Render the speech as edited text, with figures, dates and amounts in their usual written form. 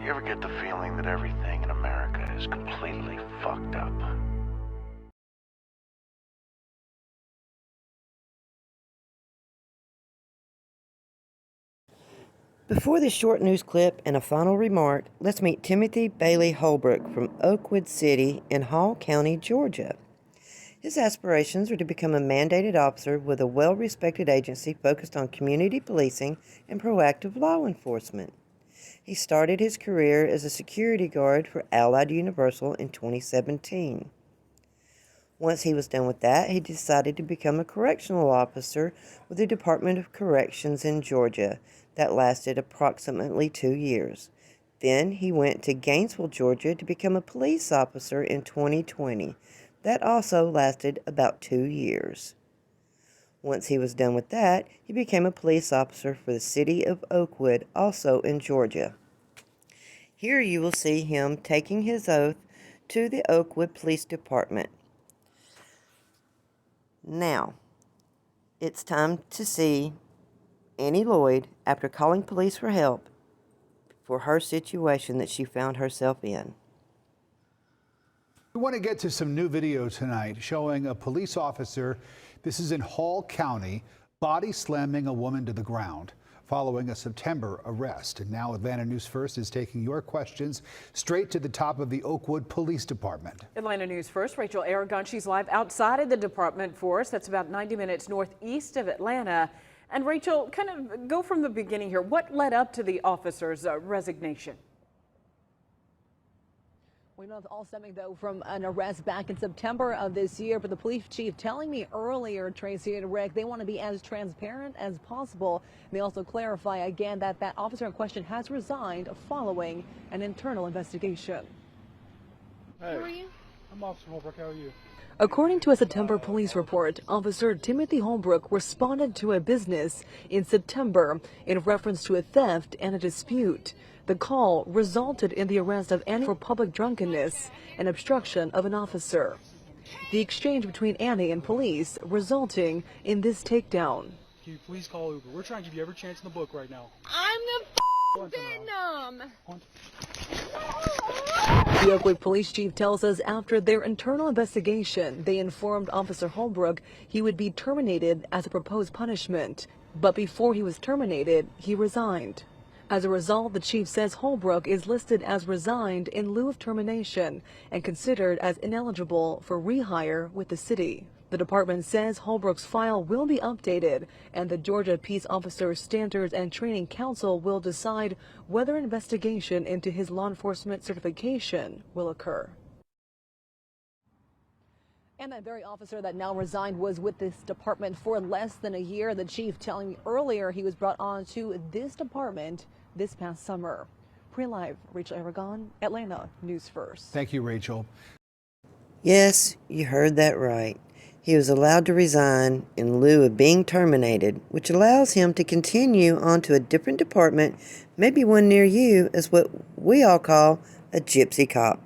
You ever get the feeling that everything in America is completely fucked up? Before this short news clip and a final remark, let's meet Timothy Bailey Holbrook from Oakwood City in Hall County, Georgia. His aspirations are to become a mandated officer with a well-respected agency focused on community policing and proactive law enforcement. He started his career as a security guard for Allied Universal in 2017. Once he was done with that, he decided to become a correctional officer with the Department of Corrections in Georgia. That lasted approximately 2 years. Then he went to Gainesville, Georgia to become a police officer in 2020. That also lasted about 2 years. Once he was done with that, he became a police officer for the city of Oakwood, also in Georgia. Here you will see him taking his oath to the Oakwood Police Department. Now, it's time to see Annie Lloyd after calling police for help for her situation that she found herself in. We want to get to some new video tonight showing a police officer, this is in Hall County, body slamming a woman to the ground following a September arrest. And now Atlanta News First is taking your questions straight to the top of the Oakwood Police Department. Atlanta News First, Rachel Aragon, she's live outside of the department for us. That's about 90 minutes northeast of Atlanta. And Rachel, kind of go from the beginning here. What led up to the officer's resignation? We know it's all stemming, though, from an arrest back in September of this year. But the police chief telling me earlier, Tracy and Rick, they want to be as transparent as possible. They also clarify again that that officer in question has resigned following an internal investigation. Hey, who are you? I'm Officer Holbrook. How are you? According to a September police report, Officer Timothy Holbrook responded to a business in September in reference to a theft and a dispute. The call resulted in the arrest of Annie for public drunkenness and obstruction of an officer. The exchange between Annie and police resulting in this takedown. Can you please call Uber? We're trying to give you every chance in the book right now. I'm the victim. The Oakwood police chief tells us after their internal investigation, they informed Officer Holbrook he would be terminated as a proposed punishment. But before he was terminated, he resigned. As a result, the chief says Holbrook is listed as resigned in lieu of termination and considered as ineligible for rehire with the city. The department says Holbrook's file will be updated, and the Georgia Peace Officers Standards and Training Council will decide whether an investigation into his law enforcement certification will occur. And that very officer that now resigned was with this department for less than a year. The chief telling me earlier he was brought on to this department this past summer. Pre-live, Rachel Aragon, Atlanta News First. Thank you, Rachel. Yes, you heard that right. He was allowed to resign in lieu of being terminated, which allows him to continue on to a different department, maybe one near you, as what we all call a gypsy cop.